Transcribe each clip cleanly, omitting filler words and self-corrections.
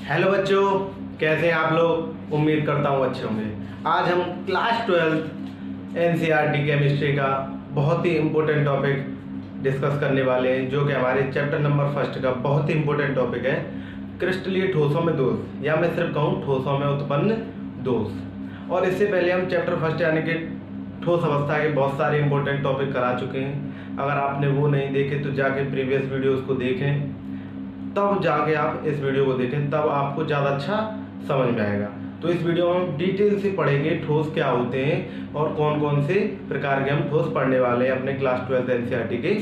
Hello बच्चों, कैसे हैं आप लोग। उम्मीद करता हूँ अच्छे होंगे। आज हम क्लास 12 एनसीईआरटी केमिस्ट्री का बहुत ही इम्पोर्टेंट टॉपिक डिस्कस करने वाले हैं, जो कि हमारे चैप्टर नंबर फर्स्ट का बहुत ही इम्पोर्टेंट टॉपिक है, क्रिस्टलीय ठोसों में दोष, या मैं सिर्फ कहूँ ठोसों में उत्पन्न दोष। और इससे पहले हम चैप्टर फर्स्ट यानी कि ठोस अवस्था के बहुत सारे इंपॉर्टेंट टॉपिक करा चुके हैं। अगर आपने वो नहीं देखे तो जाके प्रीवियस वीडियोस को देखें, तब जाके आप इस वीडियो को देखें, तब आपको ज़्यादा अच्छा समझ में आएगा। तो इस वीडियो में हम डिटेल से पढ़ेंगे ठोस क्या होते हैं और कौन कौन से प्रकार के हम ठोस पढ़ने वाले हैं अपने क्लास 12 एनसीईआरटी के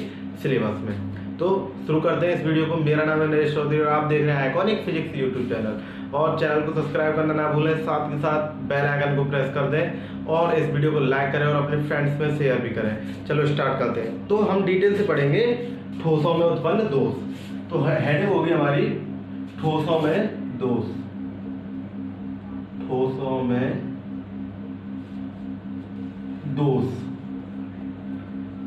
सिलेबस में। तो शुरू करते हैं इस वीडियो को। मेरा नाम है नरेश चौधरी और आप देख रहे हैं आइकॉनिक फिजिक्स यूट्यूब चैनल। और चैनल को सब्सक्राइब करना ना भूलें, साथ के साथ बेल आइकन को प्रेस कर दें और इस वीडियो को लाइक करें और अपने फ्रेंड्स में शेयर भी करें। चलो स्टार्ट करते हैं। तो हम डिटेल से पढ़ेंगे ठोसों में उत्पन्न दोष। तो हेडिंग होगी हमारी ठोसों में दोष। ठोसों में दोष।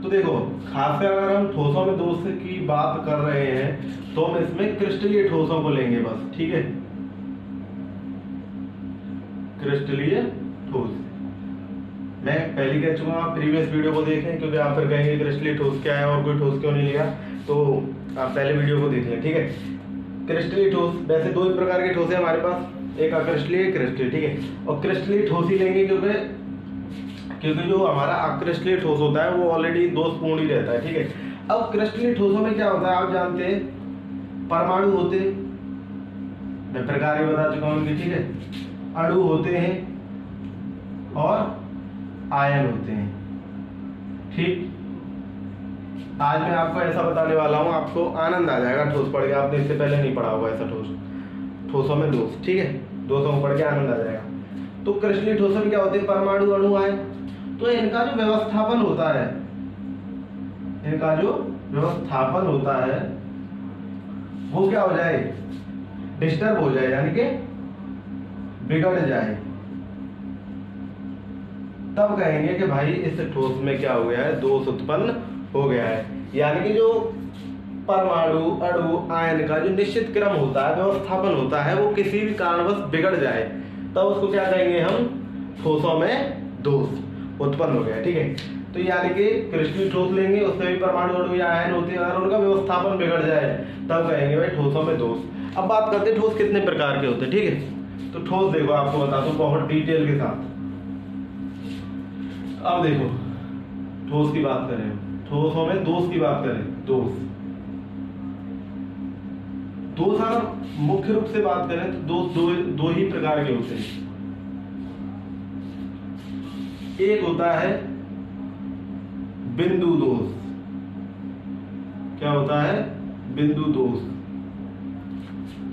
तो देखो, खासकर अगर हम ठोसों में दोष की बात कर रहे हैं तो हम इसमें क्रिस्टलीय ठोसों को लेंगे बस, ठीक है। क्रिस्टलीय ठोस मैं पहले कह चुका हूं, आप प्रीवियस वीडियो को देखें, क्योंकि आप फिर कहेंगे क्रिस्टलीय ठोस क्या है और कोई ठोस क्यों नहीं लिया। तो आप पहले वीडियो को देख लें, ठीक है। क्रिस्टलीय ठोस, वैसे दो ही प्रकार के ठोस है हमारे पास, एक अक्रिस्टलीय, एक क्रिस्टलीय, ठीक है। और क्रिस्टलीय ठोस ही लेंगे क्योंकि जो हमारा अक्रिस्टलीय ठोस होता है वो ऑलरेडी दोषपूर्ण ही रहता है, ठीक है। अब क्रिस्टलीय ठोसों में क्या होता है आप जानते हैं, परमाणु होते हैं, मैं प्रकार ही बता चुका हूं उनके, ठीक है। अणु होते हैं और आयन होते हैं, ठीक। आज मैं आपको ऐसा बताने वाला हूं, आपको आनंद आ जाएगा ठोस पढ़ के। आपने इससे पहले नहीं पढ़ा होगा ऐसा ठोसों में दोष, ठीक है। दोषों को पढ़ के आनंद आ जाएगा। तो क्रिस्टलीय ठोसों में क्या होते हैं, परमाणु, अणु, आयन। तो इनका जो व्यवस्थापन होता है, वो क्या हो जाए, डिस्टर्ब हो जाए, यानी कि बिगड़ जाए। तब कहेंगे कि भाई इस ठोस में क्या हो गया है, दोष उत्पन्न हो गया है। यानी कि जो परमाणु, अणु, आयन का जो निश्चित क्रम होता है, व्यवस्थापन होता है, वो किसी भी कारणवश बिगड़ जाए, तब उसको क्या कहेंगे हम, ठोसों में दोष उत्पन्न हो गया, ठीक है। तो यानी कि क्रिस्टलीय ठोस लेंगे, उसमें भी परमाणु, अणु या आयन होते हैं, अगर उनका व्यवस्थापन बिगड़ जाए तब कहेंगे भाई ठोसों में दोष। अब बात करते हैं ठोस कितने प्रकार के होते हैं, ठीक है। तो ठोस देखो, आपको बता दूं बहुत डिटेल के साथ। अब देखो, ठोस की बात करें, ठोसों में दोष की बात करें, दोष अगर मुख्य रूप से बात करें तो दोष दो ही प्रकार के होते हैं। एक होता है बिंदु दोष। क्या होता है, बिंदु दोष,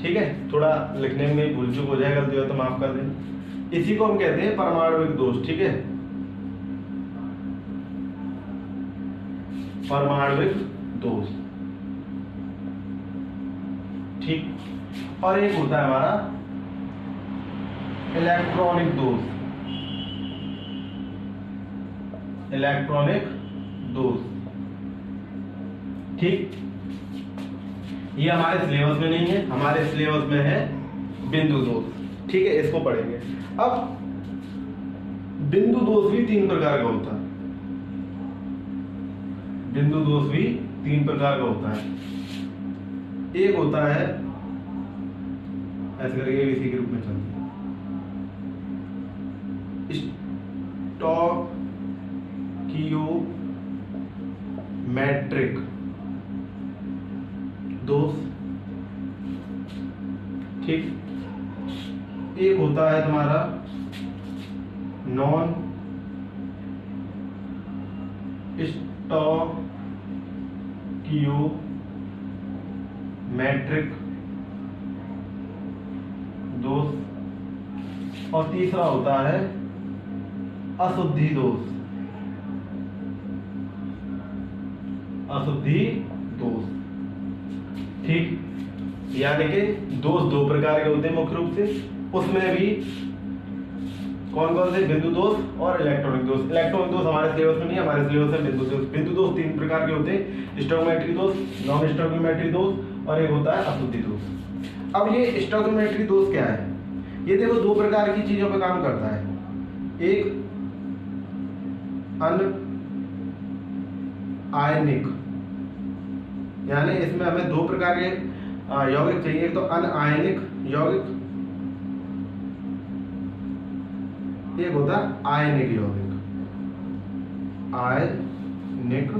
ठीक है। थोड़ा लिखने में भूल चूक हो जाए, गलती हो तो माफ कर दें। इसी को हम कहते हैं परमाणविक दोष, ठीक है। परमाणविक दोष, ठीक। और एक होता है हमारा इलेक्ट्रॉनिक दोष। इलेक्ट्रॉनिक दोष, ठीक। ये हमारे सिलेबस में नहीं है, हमारे सिलेबस में है बिंदु दोष, ठीक है। इसको पढ़ेंगे। अब बिंदु दोष भी तीन प्रकार का होता है। बिंदु दोष भी तीन प्रकार का होता है। एक होता है, ऐसे करके इसी के रूप में चलते हैं, स्टोइकियोमेट्रिक दोष, ठीक। एक होता है तुम्हारा नॉन स्टोइकियोमेट्रिक दोष। और तीसरा होता है अशुद्धि दोष। अशुद्धि दोष, ठीक। यानी कि दोष दो प्रकार के होते हैं मुख्य रूप से, उसमें भी कौन कौन से, बिंदु दोष और इलेक्ट्रॉनिक दोष। इलेक्ट्रॉनिक दोष हमारे सिलेबस में नहीं, हमारे सिलेबस में बिंदु दोष। बिंदु दोष तीन प्रकार के होते हैं, स्टोइकियोमेट्रिक दोष, नॉन स्टोइकियोमेट्रिक दोष और एक होता है अशुद्धि दोष। अब ये स्टोइकोमेट्रिक दोष क्या है? ये देखो दो प्रकार की चीजों पे काम करता है। एक अनआयनिक, यानी इसमें हमें दो प्रकार के यौगिक चाहिए। एक तो अनआयनिक यौगिक, एक होता है आयनिक यौगिक। आयनिक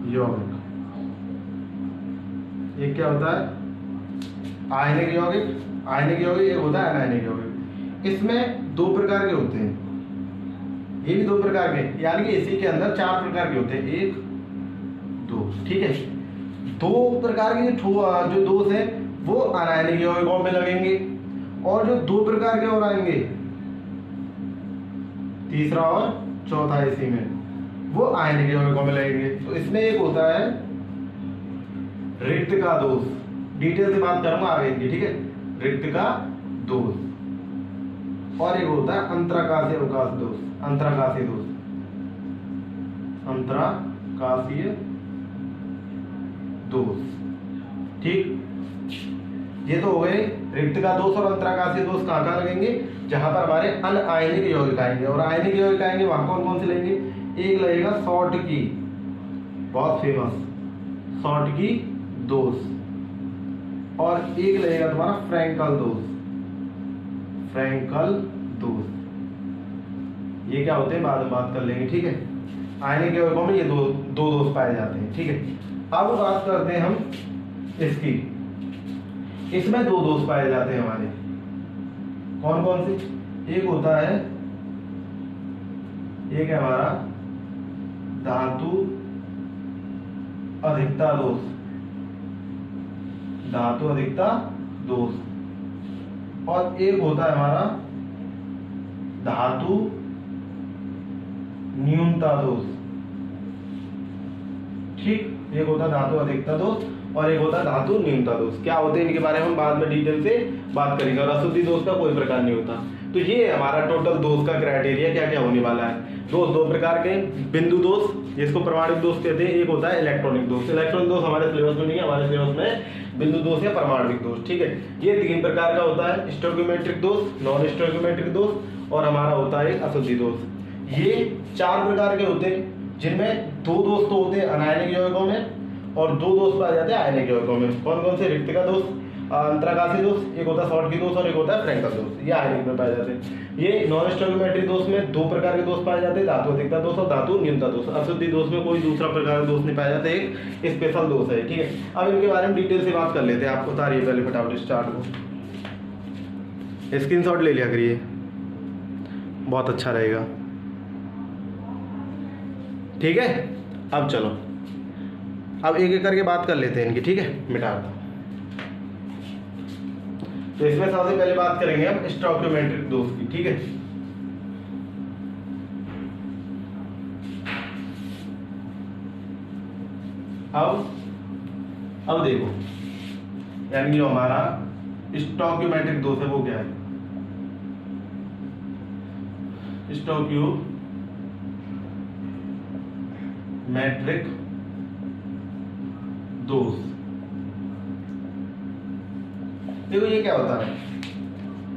यौगिक, ये क्या होता है? आयनिक यौगिक। आयनिक यौगिक एक होता है अनायनिक यौगिक। इसमें दो प्रकार के होते हैं, ये भी दो प्रकार के, यानी कि इसी के अंदर चार प्रकार के होते हैं, एक दो, ठीक है। दो प्रकार के जो दोष है वो अनायनिक यौगिकों में लगेंगे, और जो दो प्रकार के और आएंगे, तीसरा और चौथा इसी में, वो आयनिक यौगिकों में लगेंगे। तो इसमें एक होता है रिक्तका दोष, डिटेल से बात करूंगा आगे की, ठीक है। रिक्तका दोष, और एक होता है अंतराकाशीय अवकाश दोष, अंतराकाशीय दोष, अंतराकाशीय दोष, ठीक। ये तो हो गए रिक्तका दोष और अंतराकाशीय दोष। कहाँ कहाँ लगेंगे? जहां पर हमारे अनआयनिक यौगिक आएंगे, और आयनिक यौगिक आएंगे वहां कौन कौन से लेंगे? एक लगेगा शॉर्टकी, बहुत फेमस शॉर्टकी दोष, और एक लगेगा तुम्हारा फ्रैंकल दोष, फ्रैंकल दोष। ये क्या होते हैं बाद में बात कर लेंगे, ठीक है। आयनिक यौगिकों में ये दो दोष पाए जाते हैं, ठीक है। अब बात करते हैं हम इसकी। इसमें दो दोष पाए जाते हैं हमारे, कौन कौन से? एक होता है, एक है हमारा धातु अधिकता दोष, धातु अधिकता दोष, और एक होता है हमारा धातु न्यूनता दोष, ठीक। एक होता है धातु अधिकता दोष और एक होता है धातु न्यूनता दोष। क्या होते हैं इनके बारे में हम बाद में डिटेल से बात करेंगे, और अशुद्धि दोष का कोई प्रकार नहीं होता। तो ये हमारा टोटल दोष का क्राइटेरिया क्या क्या होने वाला है। दोष दो प्रकार के, बिंदु दोष जिसको परमाणु दोष कहते हैं, एक होता है इलेक्ट्रॉनिक दोष। इलेक्ट्रॉनिक दोष हमारे सिलेबस में नहीं है, हमारे सिलेबस में बिंदु दोष या परमाणविक दोष, ठीक है। ये तीन प्रकार का होता है, स्टोइकोमेट्रिक दोष, नॉन स्टोइकोमेट्रिक दोष, और हमारा होता है अशुद्धि दोष। ये चार प्रकार के होते हैं, जिनमें दो दोष तो होते हैं अनायनिक यौगिकों में, और दो दोष पाए जाते हैं आयनिक यौगिकों में। कौन कौन से? रिक्तका दोष, अंतराकाशीय दोष, एक होता है शॉर्टकी दोष, और एक होता है फ्रैंकल दोष। ये आयनिक में पाए जाते हैं। ये नॉन स्टोइकोमेट्रिक दोष में दो प्रकार के दोष पाए जाते हैं, धातु अधिकता दोष और धातु न्यूनता दोष। अशुद्धि दोष में कोई दूसरा प्रकार का दोष नहीं पाया जाता, एक स्पेशल दोष है, ठीक है। अब इनके बारे में डिटेल से बात कर लेते हैं। आपको उतारिए पहले फटाफट स्टार्ट को, स्क्रीनशॉट ले लिया करिए, बहुत अच्छा रहेगा, ठीक है। अब चलो, अब एक एक करके बात कर लेते हैं इनकी, ठीक है। मिटा दो। तो इसमें सबसे पहले बात करेंगे हम स्टोइकोमेट्रिक दोष की, ठीक है। अब देखो, यानी जो हमारा स्टोइकोमेट्रिक दोष है वो क्या है? स्टोइकोमेट्रिक दोष, देखो ये क्या होता है?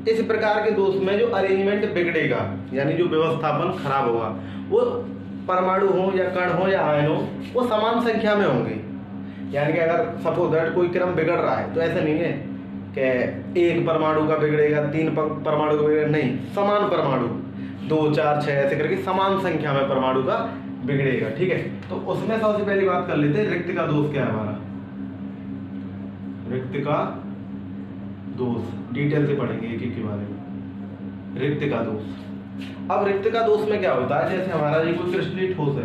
इस प्रकार के दोष में जो अरेंजमेंट बिगड़ेगा, यानी जो व्यवस्थापन खराब होगा, वो परमाणु हो या कण हो या आयन हो, वो समान संख्या में होंगे। यानी कि अगर सपोज दैट कोई क्रम बिगड़ रहा है, तो ऐसा नहीं है कि एक परमाणु का बिगड़ेगा, तीन परमाणु का बिगड़ेगा, नहीं, समान परमाणु 2 4 6 ऐसे करके समान संख्या में परमाणु का बिगड़ेगा, ठीक है। तो उसमें सबसे पहली बात कर लेते हैं रिक्तका दोष क्या है हमारा। रिक्तका दोष डिटेल से पढ़ेंगे एक एक के बारे में। रिक्तका दोष, अब रिक्तका दोष में क्या होता है? जैसे हमारा ये कोई क्रिस्टलीय ठोस है,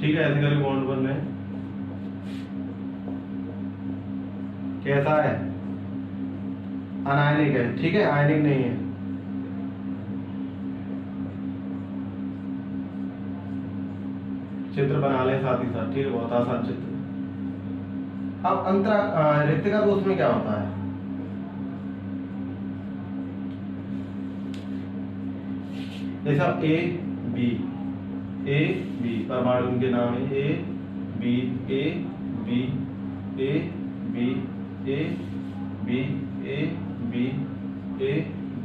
ठीक है, ऐसे करके बॉन्ड बन रहे हैं, कैसा है? अनायनिक है, ठीक है, आयनिक नहीं है। चित्र बना लें साथ ही साथ, ठीक है, बहुत आसान चित्र। अब रिक्तका दोष में क्या होता है? जैसा ए बी परमाणु उनके नाम है A B A B A B A B A B A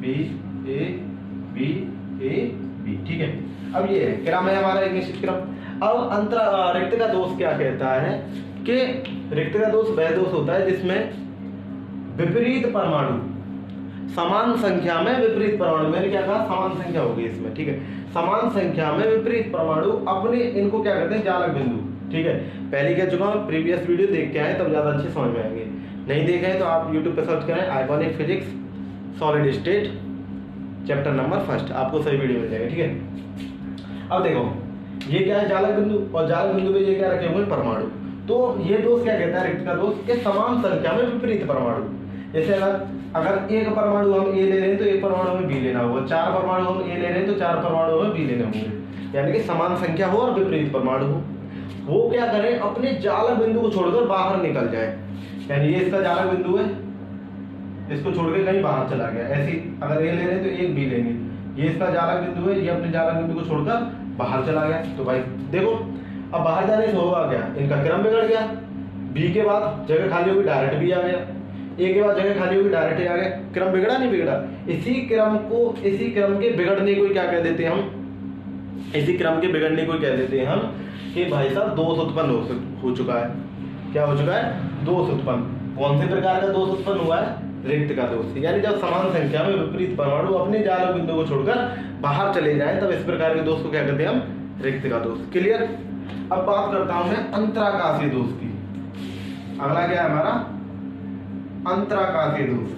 B A B A B. ठीक है, अब ये है क्रम है हमारा एक निश्चित क्रम। अब रिक्त का दोष क्या कहता है कि रिक्त का दोष वह दोष होता है जिसमें विपरीत परमाणु समान संख्या में विपरीत परमाणु, मैंने क्या कहा समान संख्या होगी इसमें, ठीक है, समान संख्या में विपरीत परमाणु अपने इनको क्या कहते हैं जालक बिंदु। ठीक है, पहले कह चुका हूँ, प्रीवियस वीडियो देख के आए तब ज्यादा अच्छे समझ में आएंगे, नहीं देखे हैं तो आप यूट्यूब पे सर्च करें ionic physics solid state chapter number 1, आपको सही वीडियो मिल जाएगा। ठीक है, अब देखो ये क्या है जालक बिंदु, और जालक बिंदु पे ये क्या रखे हुए परमाणु। तो ये दोष क्या कहता है रिक्त का दोष के समान संख्या में विपरीत परमाणु। जैसे अगर एक परमाणु हम ए ले रहे हैं तो एक परमाणु हमें बी लेना होगा, 4 परमाणु हम ए ले रहे हैं तो 4 परमाणु हमें बी लेने होंगे, यानी कि समान संख्या हो और विपरीत परमाणु हो। वो क्या करें अपने जालक बिंदु को छोड़कर बाहर निकल जाए, यानी ये इसका जालक बिंदु है, इसको छोड़ के कहीं बाहर चला गया। ऐसी अगर ए ले रहे हैं तो एक बी लेंगे, ये इसका जालक बिंदु है, ये अपने जालक बिंदु को छोड़कर बाहर चला गया। तो भाई देखो अब बाहर जाने से होगा क्या, इनका क्रम बिगड़ गया, बी के बाद जगह खाली होगी डायरेक्ट बी आ गया, ए के बाद जगह खाली होगी डायरेक्ट आ गया, क्रम बिगड़ा नहीं बिगड़ा। इसी क्रम के बिगड़ने को क्या कह देते हैं हम, इसी क्रम के बिगड़ने को कह देते हैं हम कि भाई साहब दोष उत्पन्न हो चुका है। क्या हो चुका है, दोष उत्पन्न। कौन से प्रकार का दोष उत्पन्न हुआ है, रिक्त का दोष, यानी जब समान संख्या में विपरीत परमाणु अपने जालक बिंदु को छोड़कर बाहर चले जाएं तब इस प्रकार के दोष को क्या कहते हैं हम, रिक्त का दोष। क्लियर। अब बात करता हूं मैं अंतराकाशीय दोष की। अगला क्या है हमारा अंतराकाशीय दोष।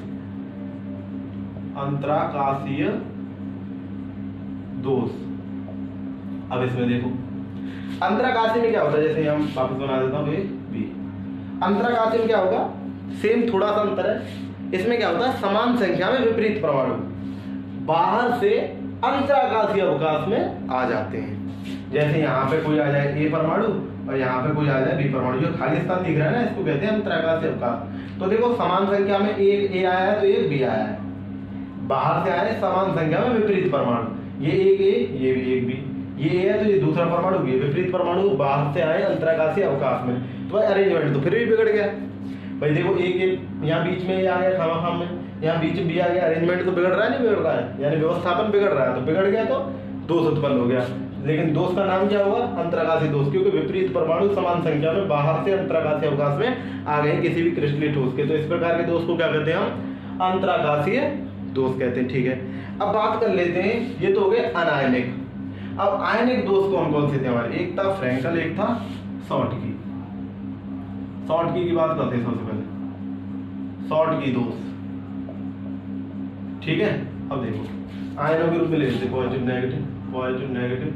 अंतराकाशीय दोष, अब इसमें देखो अंतराकाशीय में क्या होता है, जैसे हम वापस बना देता हूं बी। अंतराकाशीय में क्या होगा, सेम थोड़ा सा अंतर है। इसमें क्या होता है समान संख्या में विपरीत परमाणु बाहर से अंतराकाशीय अवकाश में आ जाते हैं। जैसे यहाँ पे कोई आ जाए ए परमाणु और यहाँ पे कोई आ जाए बी परमाणु, जो खाली स्थान दिख रहा है ना इसको कहते हैं अंतराकाशीय अवकाश। तो देखो समान संख्या में एक ए आया है तो एक बी आया है, बाहर से आए समान संख्या में विपरीत परमाणु, ये एक ए ये भी एक बी, ये ए है तो ये दूसरा परमाणु भी है, विपरीत परमाणु बाहर से आए अंतराकाशीय अवकाश में, तो अरेंजमेंट तो फिर भी बिगड़ गया। भाई देखो एक यहाँ बीच में आ गया खाम में, यहाँ बीच में भी आ गया, अरेंजमेंट तो बिगड़ रहा है नहीं बिगड़ रहा है, यानी व्यवस्थापन बिगड़ रहा है, तो बिगड़ गया तो दोष उत्पन्न हो गया। लेकिन दोष का नाम क्या हुआ, अंतराकाशीय दोष, क्योंकि विपरीत परमाणु समान संख्या में बाहर से अंतराकाशीय अवकाश में आ गए किसी भी क्रिस्टलीय ठोस के, तो इस प्रकार के दोष को क्या कहते हैं हम, अंतराकाशीय दोष कहते हैं। ठीक है, अब बात कर लेते हैं, ये तो हो गए अनायनिक। अब आयनिक दोष कौन कौन से थे हमारे, एक था फ्रैंकल, एक था शॉर्टकी। शॉर्टकी की बात करते हैं सबसे पहले, शॉर्टकी दोष। ठीक है, अब देखो आयनों के रूप में ले लेते हैं positive negative, positive negative,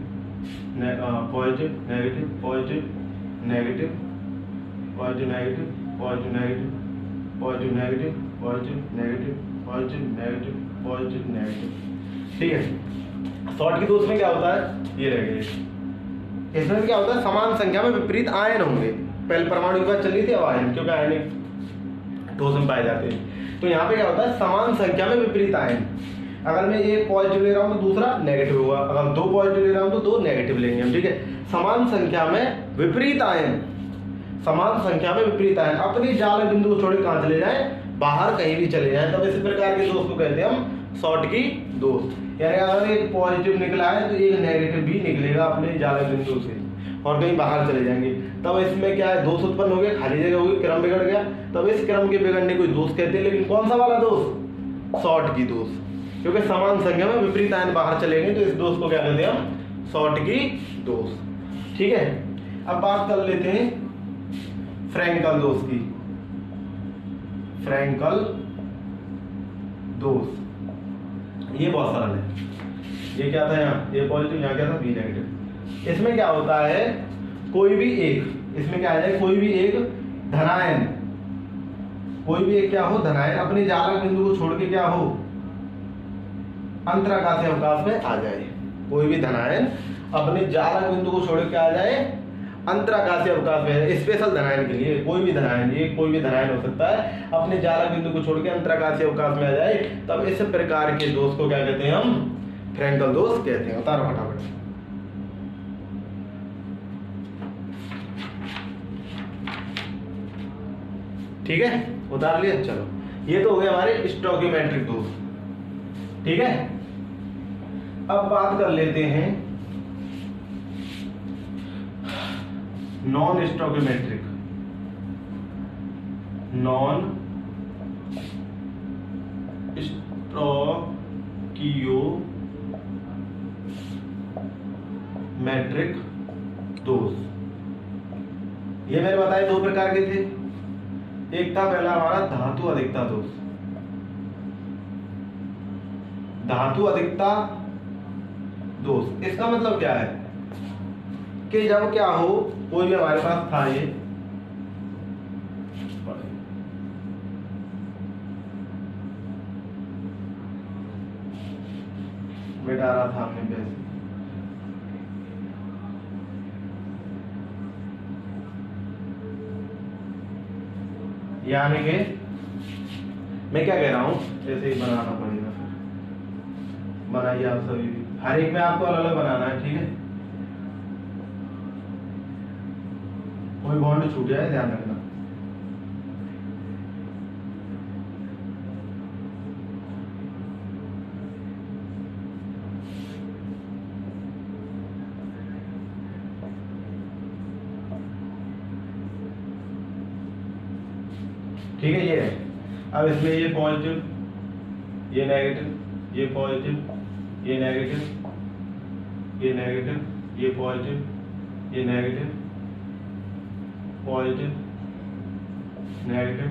positive negative, positive negative, positive negative, positive negative, positive negative, positive negative, positive negative, positive negative. ठीक है, शॉर्टकी दोष में क्या होता है, ये रह गए। इसमें क्या होता है समान संख्या में विपरीत आयन होंगे, पहले परमाणु की बात चल रही थी, अब आयन, क्योंकि आयनिक ठोस में पाए जाते हैं। तो यहाँ पे क्या होता है समान संख्या में विपरीत आयन, अगर मैं एक पॉजिटिव ले रहा हूँ तो दूसरा नेगेटिव होगा, अगर 2 पॉजिटिव ले रहा हूँ तो 2 नेगेटिव लेंगे हम। ठीक है, समान संख्या में विपरीत आयन, समान संख्या में विपरीत आयन अपनी जालक बिंदु को छोड़ कहां चले जाएं, बाहर कहीं भी चले जाएं, तब इस प्रकार के दोष को कहते हैं हम शॉर्टकी दोष। यानी अगर एक पॉजिटिव निकला है तो एक नेगेटिव भी निकलेगा अपने जालक बिंदु से और कहीं बाहर चले जाएंगे, तब इसमें क्या है दोष उत्पन्न हो गया, खाली जगह होगी, क्रम बिगड़ गया, तब इस क्रम के बिगड़ने को दोष कहते हैं। लेकिन कौन सा वाला दोष, शॉर्टकी दोष, क्योंकि समान संख्या में विपरीत आयन बाहर चलेंगे तो इस दोष को क्या कहते हैं हम, शॉर्टकी दोष। ठीक है, अब बात कर लेते हैं फ्रैंकल दोष की। फ्रैंकल दोष ये बहुत सरल है, ये क्या था यहाँ ए पॉजिटिव, यहाँ क्या था बी नेगेटिव। इसमें क्या होता है कोई भी एक, इसमें क्या है कोई भी एक धनायन, कोई भी एक क्या हो धनायन अपने जालक बिंदु को छोड़ के क्या हो अंतराकाशीय अवकाश में आ जाए। कोई भी धनायन अपने जालक बिंदु को छोड़ के आ जाए अंतराकाशीय अवकाश में, स्पेशल धनायन के लिए कोई भी धनायन, ये कोई भी धनायन हो सकता है, अपने जालक बिंदु को छोड़ के अंतराकाशीय अवकाश में आ जाए, तब इस प्रकार के दोष को क्या कहते हैं हम, फ्रैंकल दोष कहते हैं। उतारो फटाफट। ठीक है, उतार लिया। चलो, ये तो हो गए हमारे स्टोकियोमेट्रिक दोष। ठीक है, अब बात कर लेते हैं नॉन स्टोकियोमेट्रिक। नॉन स्टोकियोमेट्रिक दोष। ये मैंने बताया दो प्रकार के थे। एक था पहला हमारा धातु अधिकता दोष। धातु अधिकता दोष, इसका मतलब क्या है कि जब क्या हो, कोई भी हमारे पास था, ये मिटा रहा था हमने पैसे, यानी कि मैं क्या कह रहा हूं, ऐसे ही बनाना पड़ेगा। फिर बनाइए आप सभी, हर एक में आपको अलग अलग बनाना है। ठीक है, कोई बॉन्ड छूट जाए ध्यान रखना। ठीक है, ये है। अब इसमें ये पॉजिटिव, ये नेगेटिव, ये पॉजिटिव, ये नेगेटिव, ये नेगेटिव, ये पॉजिटिव, ये negative, positive, negative,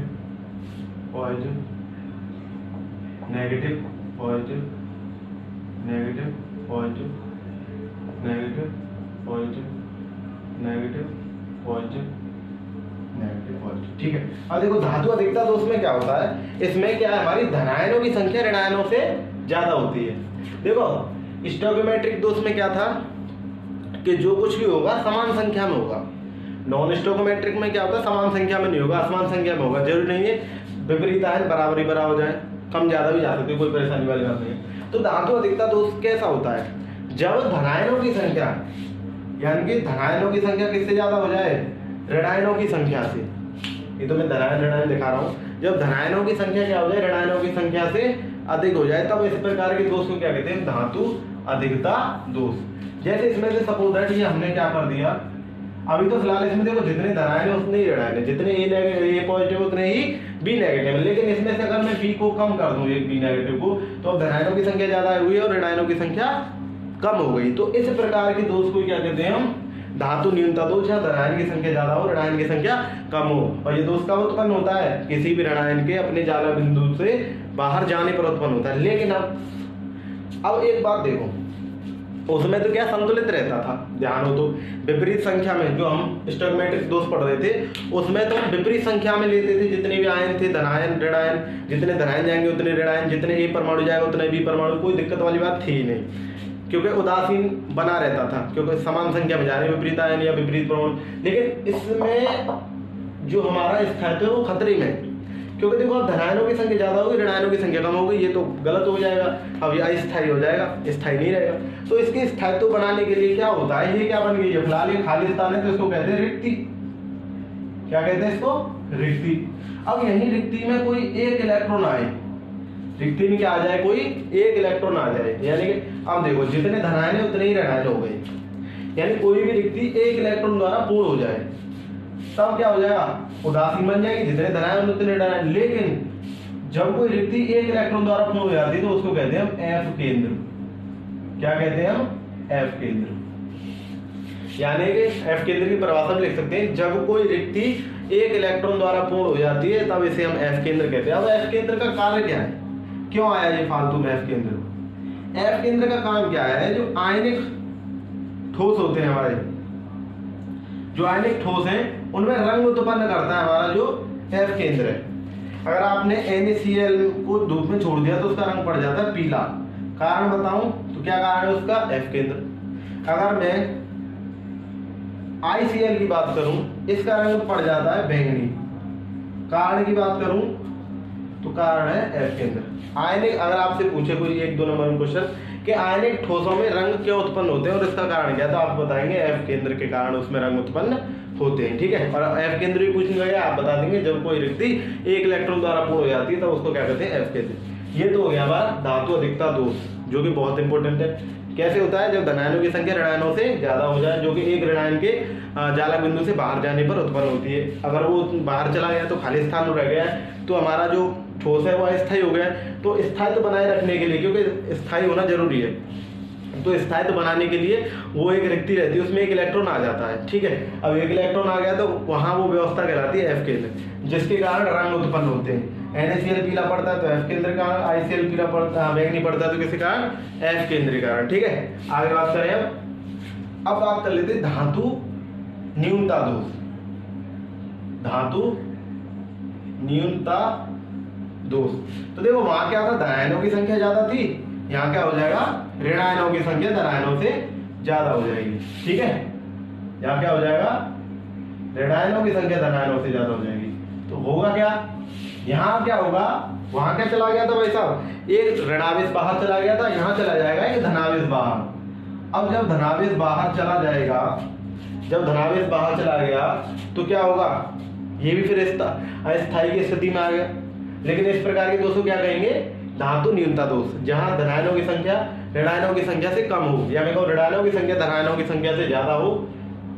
positive, negative, positive, negative, positive, negative, positive, negative, positive, negative, positive. ठीक है, अब देखो धातु अधिकता दोष में क्या होता है, इसमें क्या है, हमारी धनायनों की संख्या ऋणायनों से ज्यादा होती है। देखो स्टोकियोमेट्रिक दोष में क्या था कि जो कुछ भी होगा समान संख्या में होगा। नॉन स्टोकियोमेट्रिक में क्या होता है, समान संख्या में नहीं होगा, असमान संख्या में होगा। जरूरी नहीं है विपरीत आयन बराबर ही बराबर हो जाए, कम ज्यादा भी जा सकते हैं, कोई परेशानी वाली बात नहीं है। तो धातु अधिकता दोष कैसा होता है, जब धनायनों की संख्या, यानी कि धनायनों की संख्या किससे ज्यादा हो जाए, ऋणायनों की संख्या से। ये तो मैं धनायन ऋणायन दिखा रहा हूँ। जब धनायनों की संख्या क्या हो जाए, ऋणायनों की संख्या से अधिक हो जाए, तब इस प्रकार के दोष को क्या कहते हैं, धातु अधिकता दोष। जैसे इसमें से सपोज दैट ये हमने क्या कर दिया, अभी तो फिलहाल इसमें देखो जितने धनायन है उतने ही ऋणायन है, जितने ए पॉजिटिव उतने ही बी नेगेटिव है। लेकिन इसमें से अगर मैं बी को कम कर दूं, एक बी नेगेटिव को, तो अब धनायनों की संख्या ज्यादा हुई है और ऋणायनों की संख्या कम हो गई। तो इस प्रकार के दोष को क्या कहते हैं हम, धातु न्यूनता दोष, या धनायन की संख्या ज्यादा हो ऋणायन की संख्या कम हो। और ये दोष कब उत्पन्न होता है, किसी भी ऋणायन के अपने ज्वाला बिंदु से बाहर जाने पर उत्पन्न होता है। लेकिन अब एक बात देखो, उसमें तो क्या संतुलित रहता था, ध्यान हो तो विपरीत संख्या में जो हम स्टोकियोमेट्रिक दोष पढ़ रहे थे उसमें तो हम विपरीत संख्या में लेते थे। जितने भी आयन थे धनायन ऋणायन, जितने धनायन जाएंगे उतने ऋणायन, जितने ए परमाणु जाएगा उतने बी परमाणु, कोई दिक्कत वाली बात थी ही नहीं, क्योंकि उदासीन बना रहता था, क्योंकि समान संख्या में जा रहे विपरीत आयन या विपरीत परमाणु। लेकिन इसमें जो हमारा स्थायित्व है वो खतरे में, क्योंकि देखो अब धनायनों की संख्या ज्यादा होगी, ऋणायनों की संख्या कम होगी, ये तो गलत हो जाएगा। अब ये अस्थायी हो जाएगा, स्थायी नहीं रहेगा। तो इसके स्थायित्व बनाने के लिए क्या होता है, ये क्या बन गई है, फिलहाल ये खाली स्थान है तो इसको कहते हैं रिक्ति। क्या कहते हैं इसको, रिक्ति। अब यही रिक्ति में कोई एक इलेक्ट्रॉन आए, रिक्ति में क्या आ जाए, कोई एक इलेक्ट्रॉन आ जाए, यानी कि अब देखो जितने धनायन है उतने ही ऋणायन हो गए, यानी कोई भी रिक्ति एक इलेक्ट्रॉन द्वारा पूर्ण हो जाए, तब क्या हो जाएगा, उदासीन बन जाएगी, जितने धनायन उतने ऋणायन। लेकिन जब कोई रिक्ति एक इलेक्ट्रॉन द्वारा पूर्ण हो जाती है तो उसको कहते हैं हम एफ केंद्र। क्या कहते हैं हम, एफ केंद्र। यानी कि एफ केंद्र की परिभाषा में लिख सकते हैं, जब कोई रिक्ति एक इलेक्ट्रॉन द्वारा पूर्ण हो जाती है तब इसे हम एफ केंद्र कहते हैं। अब एफ केंद्र का कार्य क्या है, क्यों आया ये फालतू में एफ केंद्र। एफ केंद्र का काम क्या है, जो आयनिक ठोस होते हैं हमारे, जो आयनिक ठोस हैं उनमें रंग उत्पन्न करता है हमारा जो एफ केंद्र है। अगर आपने NaCl को धूप में छोड़ दिया तो उसका रंग पड़ जाता है पीला। कारण बताऊं तो क्या कारण है उसका, एफ केंद्र। अगर मैं ICl की बात करूं, इसका रंग पड़ जाता है बैंगनी। कारण की बात करूं तो कारण है F केंद्र। आयनिक, अगर आपसे पूछे कोई 1-2 नंबर में क्वेश्चन कि आयनिक ठोसों में रंग क्यों उत्पन्न होते हैं और इसका कारण क्या है, तो आप बताएंगे F केंद्र के कारण उसमें रंग उत्पन्न होते हैं। ठीक है, और F केंद्र भी पूछने गया आप बता देंगे जब कोई रिक्ति एक इलेक्ट्रॉन द्वारा पूर्ण हो जाती है तो उसको क्या कहते हैं, F केंद्र। ये तो हो गया हमारा धातु अधिकता दोष, जो कि बहुत इंपॉर्टेंट है। कैसे होता है, जब धनायनों की संख्या ऋणायनों से ज्यादा हो जाए, जो कि एक ऋणायन के जालक बिंदु से बाहर जाने पर उत्पन्न होती है। अगर वो बाहर चला गया तो खाली स्थान रह गया है, तो हमारा जो ठोस है वो अस्थायी हो गया है। तो स्थायित्व बनाए रखने के लिए, क्योंकि स्थायी होना जरूरी है, तो स्थायित्व बनाने के लिए वो एक रिक्ति रहती है, उसमें एक इलेक्ट्रॉन आ जाता है। ठीक है, अब एक इलेक्ट्रॉन आ गया तो वहां वो व्यवस्था कहलाती है F केंद्र, जिसके कारण रंग उत्पन्न होते हैं। NaCl पीला पड़ता है तो F केंद्र का, ICl पीला पड़ता है, बैंगनी पड़ता है तो किसी कारण F केंद्र के कारण। ठीक है, आगे बात करें अब बात कर लेते हैं धातु न्यूनता दोष। धातु न्यूनता दोष, तो देखो वहां क्या था, धनायनों की संख्या ज्यादा थी, यहाँ क्या हो जाएगा, ऋणायनों की संख्या धनायनों से ज्यादा हो जाएगी। ठीक है, यहाँ क्या हो जाएगा, ऋणायनों की संख्या धनायनों से ज्यादा हो जाएगी। तो होगा क्या, यहाँ क्या होगा, वहां क्या चला गया था भाई साहब, एक ऋणावेश बाहर चला गया था, यहाँ चला जाएगा एक धनावेश बाहर। अब जब धनावेश बाहर चला जाएगा, जब धनावेश बाहर चला गया तो क्या होगा, ये भी फिर अस्थायी की स्थिति में आ गया। लेकिन इस प्रकार के दोषों क्या कहेंगे, धातु न्यूनता दोष, जहां धनायनों की संख्या ऋणायनों की संख्या से कम हो, या मैं कहूँ ऋणायनों की संख्या धनायनों की संख्या से ज्यादा हो,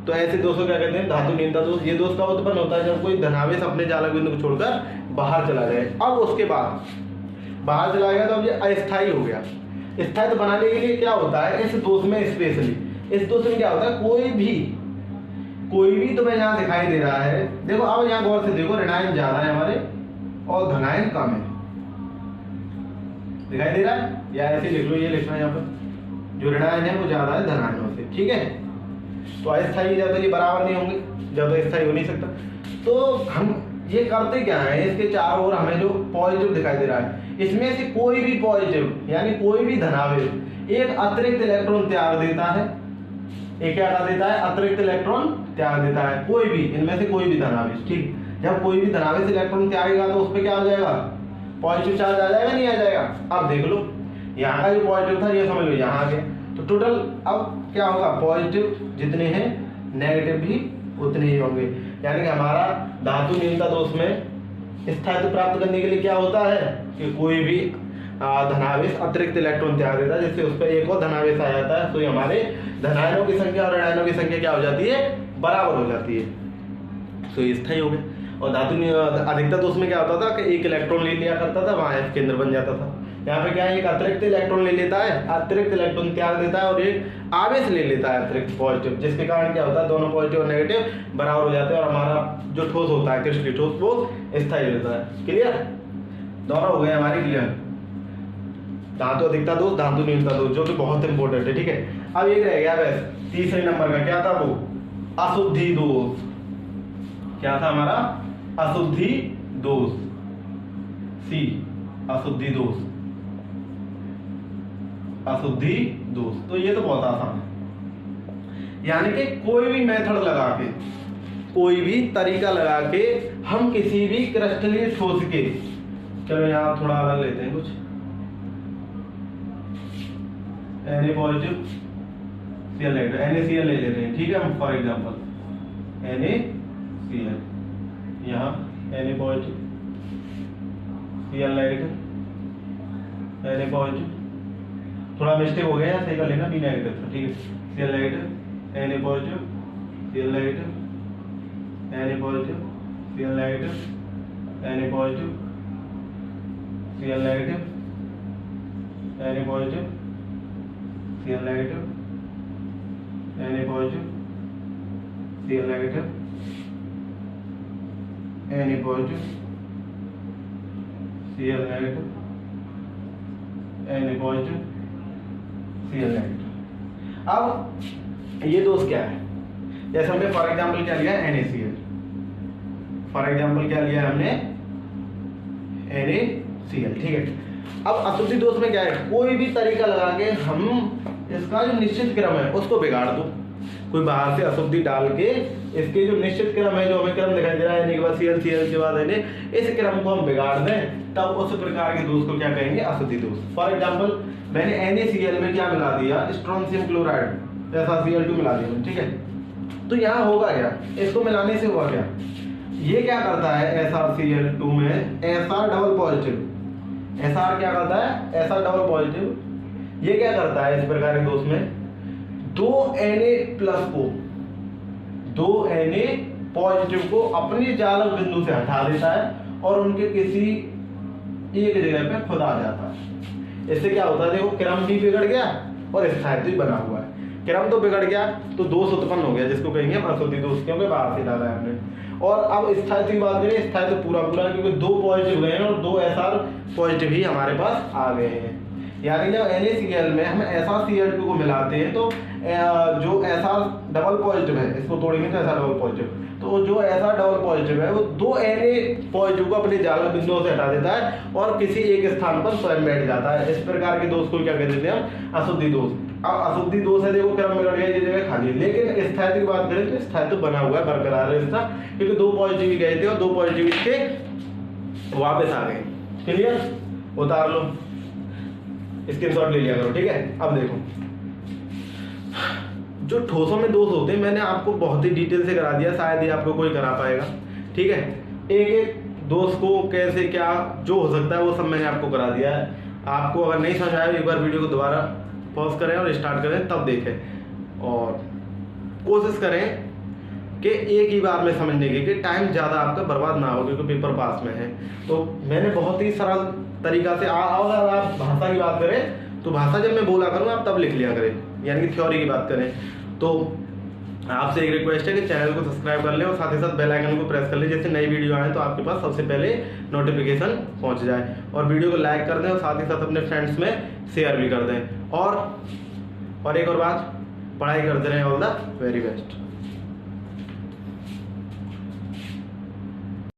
तो ऐसे दोषों क्या कहते हैं, धातु न्यूनता दोष। ये दोष कब उत्पन्न होता है, जब कोई धनावेश अपने जालक बिंदु को छोड़कर बाहर चला जाए। अब उसके बाद बाहर चला गया तो अब ये अस्थायी हो गया। स्थायित्व बनाने के लिए क्या होता है, इस दोष में स्पेशली, इस दोष में क्या होता है, कोई भी तुम्हें यहाँ दिखाई दे रहा है, देखो अब यहाँ गौर से देखो, ऋणायन ज्यादा है हमारे और धनायन कम है, दिखाई दे रहा है, या ऐसे लिख लो, ये लिखना है यहाँ पर, जो ऋणायन है वो ज्यादा है धनायनों से। ठीक है, तो अस्थायी जब तक ये बराबर नहीं होंगे, जब तक स्थायी हो नहीं सकता। तो हम ये करते क्या है, इसके चारों ओर हमें जो पॉजिटिव दिखाई दे रहा है, इसमें से कोई भी पॉजिटिव यानी कोई भी धनावेश एक अतिरिक्त इलेक्ट्रॉन त्याग देता है। एक क्या कर देता है, अतिरिक्त इलेक्ट्रॉन त्याग देता है, कोई भी इनमें से कोई भी धनावेश। ठीक, जब कोई भी धनावेश इलेक्ट्रॉन त्यागेगा तो उस पर क्या हो जाएगा, पॉजिटिव चार्ज आ जाएगा, नहीं आ जाएगा। अब देख लो, यहाँ का जो पॉजिटिव था ये समझ लो यहाँ आ गया, तो टोटल अब क्या होगा, पॉजिटिव जितने हैं नेगेटिव भी उतने ही होंगे। यानी कि हमारा धातु न्यूनता दोष में स्थायित्व प्राप्त करने के लिए क्या होता है कि कोई भी धनावेश अतिरिक्त इलेक्ट्रॉन त्याग देता है, जिससे उस पर एक और धनावेश आ जाता है, तो ये हमारे धनायनों की संख्या और ऋणायनों की संख्या क्या हो जाती है, बराबर हो जाती है, तो ये स्थायी हो गए। और धातु अधिकता दोष में क्या होता था कि एक इलेक्ट्रॉन ले लिया करता था, वहां F केंद्र बन जाता था। यहाँ पे क्या है, एक अतिरिक्त इलेक्ट्रॉन ले लेता है, अतिरिक्त इलेक्ट्रॉन त्याग देता है, और एक आवेश ले लेता है अतिरिक्त पॉजिटिव, जिसके कारण क्या होता है, दोनों पॉजिटिव और नेगेटिव बराबर हो जाते हैं और हमारा जो ठोस होता है क्रिस्टलीय ठोस वो स्थायी होता है। क्लियर, दोनों हो गए हमारे क्लियर, धातु अधिकता दोष, धातु न्यूनता दोष, जो कि बहुत इंपॉर्टेंट है। ठीक है, अब एक रह गया बस तीसरे नंबर का, क्या था वो, अशुद्धि दोष। क्या था हमारा, अशुद्धि दोष, सी, अशुद्धि दोष, अशुद्धि दोष। तो ये तो बहुत आसान है, यानी कि कोई भी मेथड लगा के, कोई भी तरीका लगा के हम किसी भी क्रिस्टलीय ठोस के, चलो यहाँ थोड़ा अलग लेते हैं कुछ, Na positive Cl negative, NaCl ले लेते हैं। ठीक है, हम फॉर एग्जांपल NaCl, यहाँ Na positive Cl negative, Na positive, थोड़ा मिस्टेक हो गया, सही कर लेना, B नेगेटिव था। ठीक है, Cl negative, Na positive, Cl negative, Na positive, Cl negative, Na positive, Cl negative, Na positive, Cl negative, Na positive, Cl negative, Na positive, Cl negative, Na positive, Cl negative. अब ये दोष क्या है, जैसे हमने फॉर एग्जांपल क्या लिया, NaCl, for example क्या लिया हमने, NaCl। ठीक है, अब अशुद्धि दोष में क्या है, कोई भी तरीका लगा के हम इसका जो निश्चित क्रम है उसको बिगाड़ दो, कोई बाहर से अशुद्धि डाल के इसके जो निश्चित क्रम है, जो हमें क्रम दिखाई दे रहा है, के बाद Cl Cl के बाद इस क्रम को हम बिगाड़ दें, तब उस प्रकार के दोष को क्या कहेंगे? अशुद्धि दोष। फॉर एग्जाम्पल मैंने NaCl में क्या मिला दिया? स्ट्रोंशियम क्लोराइड, SrCl2 मिला दिया, ठीक है। तो यहाँ होगा क्या? इसको मिलाने से हुआ क्या? ये क्या करता है SrCl2 में Sr डबल पॉजिटिव, Sr क्या करता है? Sr double positive. ये क्या करता है इस प्रकार के दोष में? 2 Na प्लस को, 2 Na पॉजिटिव को अपनी जालक बिंदु से हटा देता है और उनके किसी एक जगह पे खुद आ जाता है। इससे क्या होता है? देखो क्रम भी बिगड़ गया और स्थायित्व भी बना हुआ है। क्रम तो बिगड़ गया तो दोष उत्पन्न हो गया, जिसको कहेंगे हम अशुद्धि दोष, क्योंकि बाहर से डाला है हमने। और अब स्थायित्व की बात करें, स्थायित्व पूरा पूरा, क्योंकि 2 पॉजिटिव गए हैं और 2 Sr पॉजिटिव ही हमारे पास आ गए हैं। यानी जब NaCl में हम SrCl2 को मिलाते हैं तो जो Sr डबल पॉजिटिव है, इसको तोड़ेंगे तो Sr डबल पॉजिटिव, तो जो Sr डबल पॉजिटिव है वो 2 Na पॉजिटिव को अपने जालक बिंदुओं से हटा देता है और किसी एक स्थान पर स्वयं बैठ जाता है। इस प्रकार के दोष को क्या कह देते हैं हम? अशुद्धि दोष। अब अशुद्धि दोष है, देखो क्रम बिगड़ गया, ये जगह खाली, लेकिन स्थायित्व की बात करें तो स्थायित्व बना हुआ है, बरकरार है इसका, क्योंकि 2 पॉजिटिव ही गए थे और 2 पॉजिटिव थे वापस आ गए। क्लियर? उतार लो, स्क्रीनशॉट ले लिया करो, ठीक है। अब देखो जो ठोसों में दोष होते हैं मैंने आपको बहुत ही डिटेल से करा दिया, शायद ही आपको कोई करा पाएगा, ठीक है। एक एक दोष को कैसे क्या जो हो सकता है वो सब मैंने आपको करा दिया है। आपको अगर नहीं समझ आया एक बार वीडियो को दोबारा पॉज करें और स्टार्ट करें, तब देखें और कोशिश करें कि एक ही बार में समझने की, कि टाइम ज़्यादा आपका बर्बाद ना हो, क्योंकि पेपर पास में है। तो मैंने बहुत ही सरल तरीका से अगर आप भाषा की बात करें तो भाषा जब मैं बोला करूँ आप तब लिख लिया करें, यानी कि थ्योरी की बात करें तो आपसे एक रिक्वेस्ट है कि चैनल को सब्सक्राइब कर लें और साथ ही साथ बेल आइकन को प्रेस कर लें, जैसे नई वीडियो आए तो आपके पास सबसे पहले नोटिफिकेशन पहुंच जाए। और वीडियो को लाइक कर दें और साथ ही साथ अपने फ्रेंड्स में शेयर भी कर दें। और एक और बात, पढ़ाई करते रहें। All the very best.